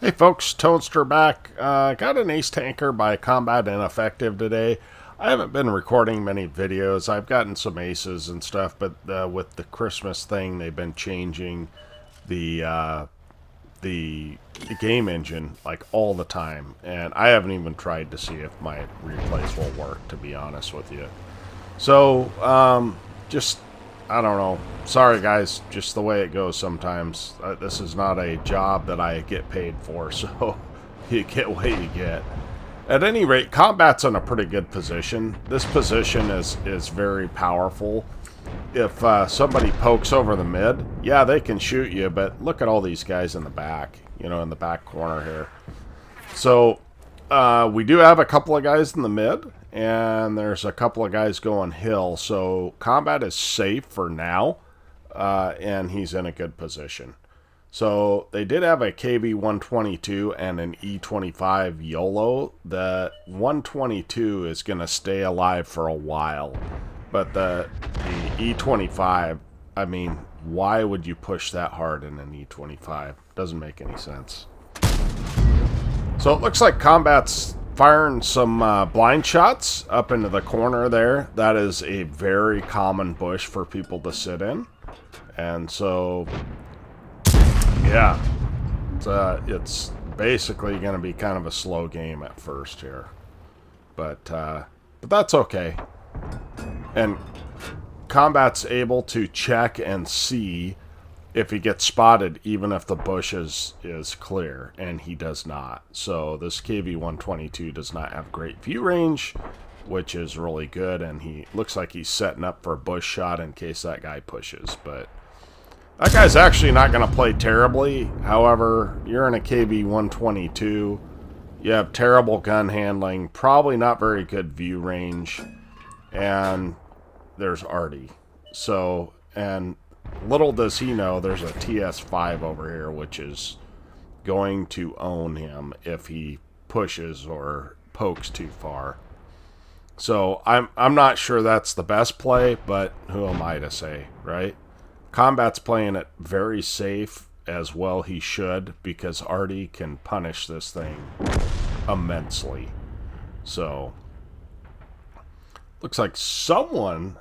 Hey folks, Toadster back. Got an ace tanker by Combatineffective today. I haven't been recording many videos. I've gotten some aces and stuff, but with the Christmas thing, they've been changing the the game engine like all the time, and I haven't even tried to see if my replays will work. To be honest with you, so just I don't know. Sorry, guys. Just the way it goes sometimes. This is not a job that I get paid for, so you get what you get. At any rate, combat's in a pretty good position. This position is very powerful. If somebody pokes over the mid, yeah, they can shoot you, but look at all these guys in the back, in the back corner here. So we do have a couple of guys in the mid, and there's a couple of guys going hill, so combat is safe for now, and he's in a good position. So they did have a KV-122 and an E-25 YOLO. The 122 is going to stay alive for a while, but the E-25, I mean, why would you push that hard in an E-25? Doesn't make any sense. So it looks like combat's firing some blind shots up into the corner there. That is a very common bush for people to sit in. And so, yeah, it's basically going to be kind of a slow game at first here. But that's okay. And combat's able to check and see if he gets spotted, even if the bush is clear, and he does not. So this KV-122 does not have great view range, which is really good, and he looks like he's setting up for a bush shot in case that guy pushes. But that guy's actually not going to play terribly. However, you're in a KV-122, you have terrible gun handling, probably not very good view range, and there's Artie. So, and little does he know, there's a TS5 over here, which is going to own him if he pushes or pokes too far. So I'm not sure that's the best play, but who am I to say, right? Combat's playing it very safe, as well he should, because Artie can punish this thing immensely. So looks like someone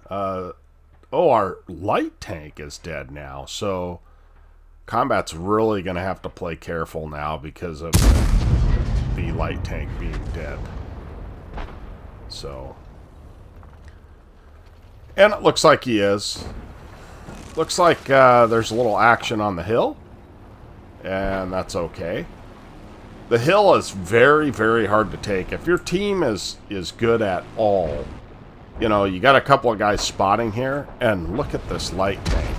our light tank is dead now, so combat's really going to have to play careful now because of the light tank being dead. So, and it looks like he is. Looks like there's a little action on the hill, and that's okay. The hill is very, very hard to take. If your team is good at all, you got a couple of guys spotting here, and look at this light tank.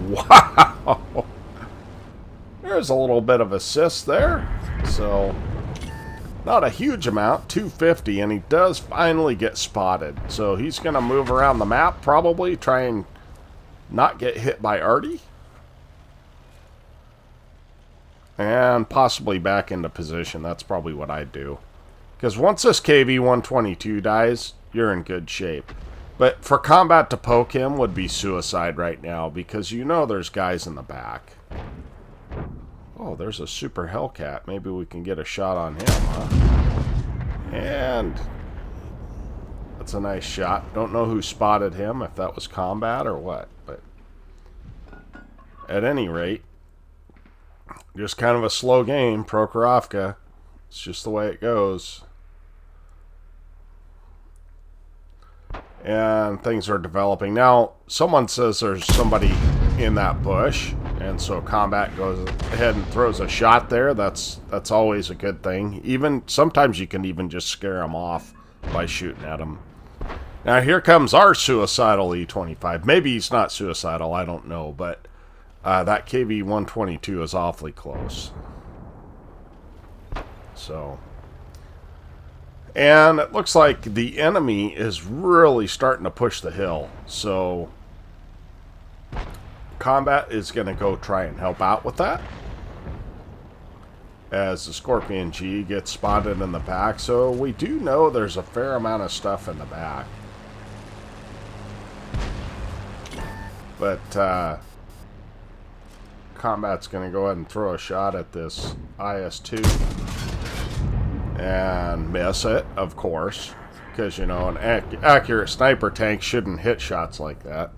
Wow! There's a little bit of assist there. So, not a huge amount, 250, and he does finally get spotted. So he's going to move around the map, probably, try and not get hit by Artie. And possibly back into position. That's probably what I'd do. Because once this KV-122 dies, you're in good shape. But for combat to poke him would be suicide right now, because there's guys in the back. Oh, there's a super Hellcat. Maybe we can get a shot on him, huh? And that's a nice shot. Don't know who spotted him, if that was combat or what. But at any rate, just kind of a slow game, Prokhorovka. It's just the way it goes. And things are developing. Now, someone says there's somebody in that bush, and so combat goes ahead and throws a shot there. That's always a good thing. Even sometimes you can even just scare them off by shooting at them. Now here comes our suicidal E-25. Maybe he's not suicidal, I don't know, but that KV-122 is awfully close. So, and it looks like the enemy is really starting to push the hill. So combat is going to go try and help out with that, as the Scorpion G gets spotted in the back. So we do know there's a fair amount of stuff in the back. But Combat's going to go ahead and throw a shot at this IS-2 and miss it, of course, because, you know, an accurate sniper tank shouldn't hit shots like that.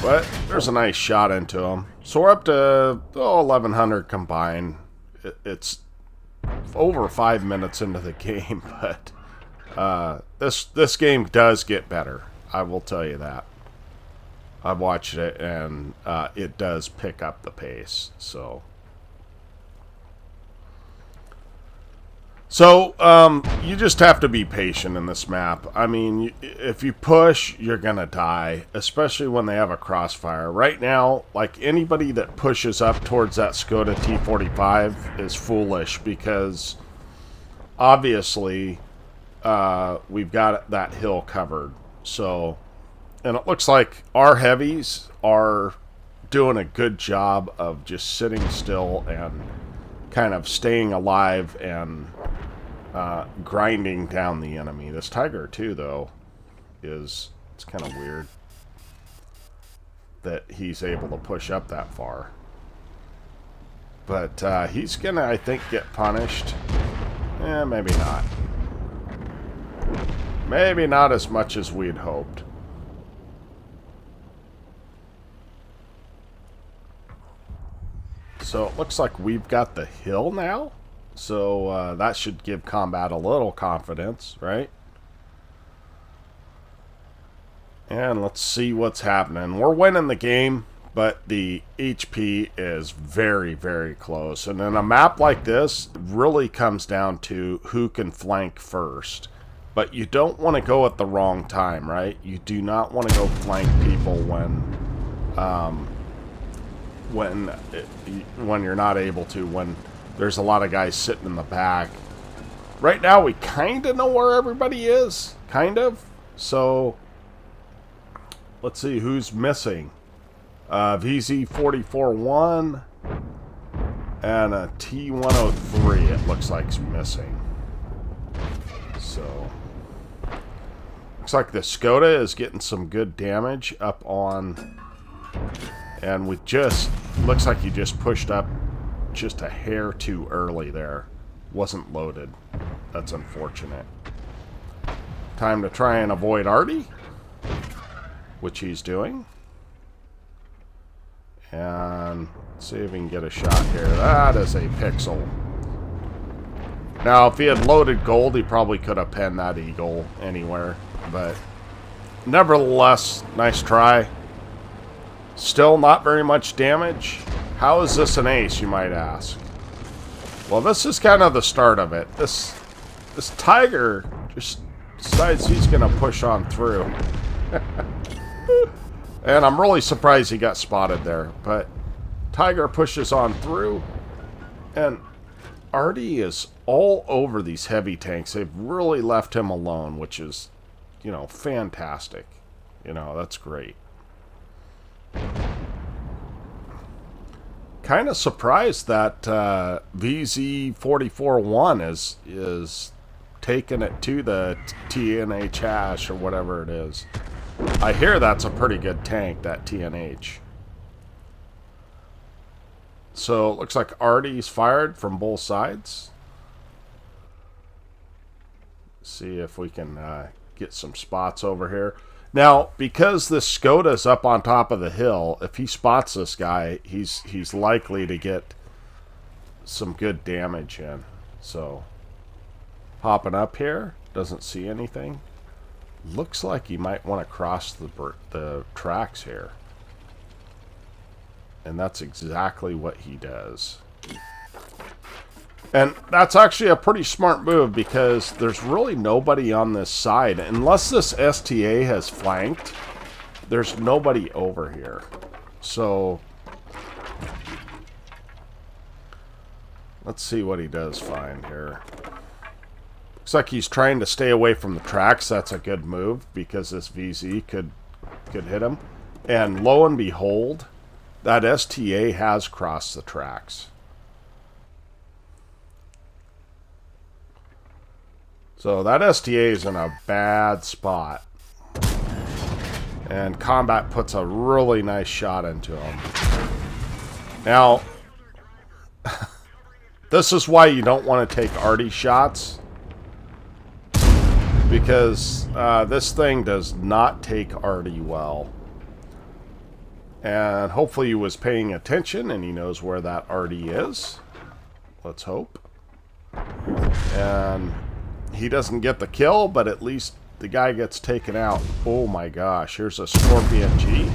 But there's a nice shot into him. So we're up to 1,100 combined. It's over 5 minutes into the game, but this game does get better. I will tell you that. I've watched it, and it does pick up the pace. So you just have to be patient in this map. I mean, if you push, you're gonna die, especially when they have a crossfire. Right now, like, anybody that pushes up towards that Skoda T45 is foolish, because obviously we've got that hill covered. So, and it looks like our heavies are doing a good job of just sitting still and kind of staying alive and grinding down the enemy. This Tiger 2, though, it's kind of weird that he's able to push up that far. But he's gonna, I think, get punished. Maybe not. Maybe not as much as we'd hoped. So it looks like we've got the hill now. So that should give Combat a little confidence, right? And let's see what's happening. We're winning the game, but the HP is very, very close. And in a map like this, it really comes down to who can flank first. But you don't want to go at the wrong time, right? You do not want to go flank people when you're not able to, when there's a lot of guys sitting in the back. Right now, we kind of know where everybody is, kind of. So, let's see who's missing. VZ44-1 and a T103, it looks like, is missing. So, looks like the Skoda is getting some good damage up on, and with just, looks like he just pushed up just a hair too early there. Wasn't loaded. That's unfortunate. Time to try and avoid Artie, which he's doing. And let's see if we can get a shot here. That is a pixel. Now, if he had loaded gold, he probably could have penned that eagle anywhere. But nevertheless, nice try. Still not very much damage. How is this an ace, you might ask? Well, this is kind of the start of it. This Tiger just decides he's going to push on through. And I'm really surprised he got spotted there. But Tiger pushes on through. And Artie is all over these heavy tanks. They've really left him alone, which is, you know, fantastic. You know, that's great. Kind of surprised that VZ44-1 is taking it to the TNH hash or whatever it is. I hear that's a pretty good tank, that TNH. So it looks like Artie's fired from both sides. See if we can get some spots over here. Now, because this Skoda's up on top of the hill, if he spots this guy, he's likely to get some good damage in. So, hopping up here, doesn't see anything. Looks like he might want to cross the tracks here. And that's exactly what he does. And that's actually a pretty smart move, because there's really nobody on this side. Unless this STA has flanked, there's nobody over here. So, let's see what he does find here. Looks like he's trying to stay away from the tracks. That's a good move, because this VZ could hit him. And lo and behold, that STA has crossed the tracks. So that STA is in a bad spot. And Combat puts a really nice shot into him. Now, this is why you don't want to take arty shots. Because this thing does not take arty well. And hopefully he was paying attention and he knows where that arty is. Let's hope. And he doesn't get the kill, but at least the guy gets taken out. Oh my gosh, here's a Scorpion G.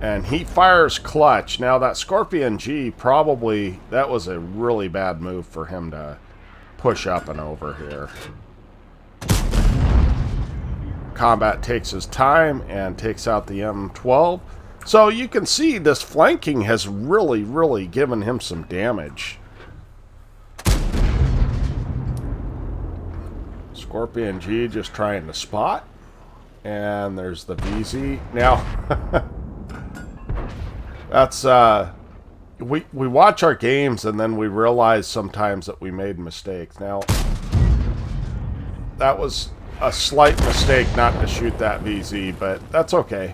And he fires clutch. Now that Scorpion G, probably, that was a really bad move for him to push up and over here. Combat takes his time and takes out the M12. So you can see this flanking has really given him some damage. Scorpion G just trying to spot. And there's the VZ. Now, that's, we watch our games and then we realize sometimes that we made mistakes. Now, that was a slight mistake not to shoot that VZ, but that's okay.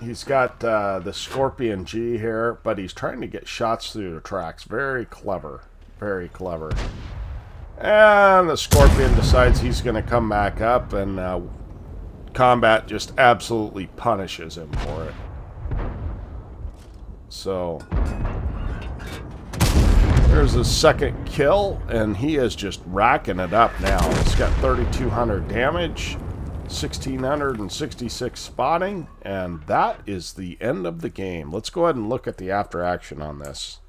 He's got the Scorpion G here, but he's trying to get shots through the tracks. Very clever. Very clever. And the Scorpion decides he's going to come back up, and Combat just absolutely punishes him for it. So, there's his second kill, and he is just racking it up now. He's got 3,200 damage, 1,666 spotting, and that is the end of the game. Let's go ahead and look at the after action on this.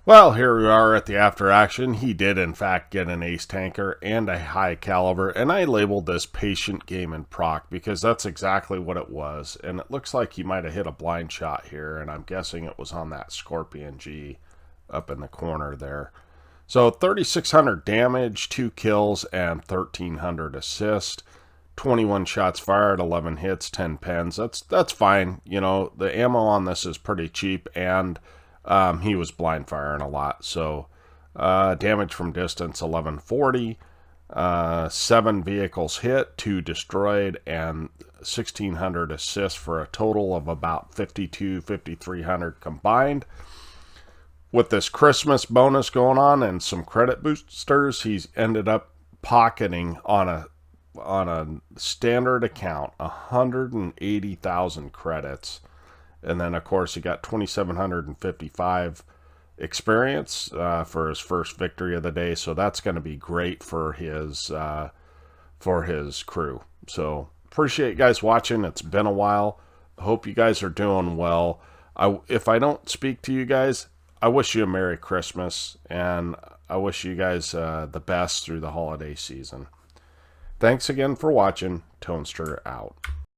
Well, here we are at the after action. He did, in fact, get an ace tanker and a high caliber, and I labeled this patient game and proc because that's exactly what it was. And it looks like he might have hit a blind shot here, and I'm guessing it was on that Scorpion G up in the corner there. So 3,600 damage, 2 kills, and 1,300 assist. 21 shots fired, 11 hits, 10 pens. That's fine. You know, the ammo on this is pretty cheap, and he was blind firing a lot. So damage from distance 1140, 7 vehicles hit, 2 destroyed, and 1,600 assists for a total of about 5,300 combined. With this Christmas bonus going on and some credit boosters, he's ended up pocketing on a standard account 180,000 credits. And then, of course, he got 2,755 experience for his first victory of the day. So that's going to be great for his crew. So appreciate you guys watching. It's been a while. I hope you guys are doing well. If I don't speak to you guys, I wish you a Merry Christmas. And I wish you guys the best through the holiday season. Thanks again for watching. Tonester out.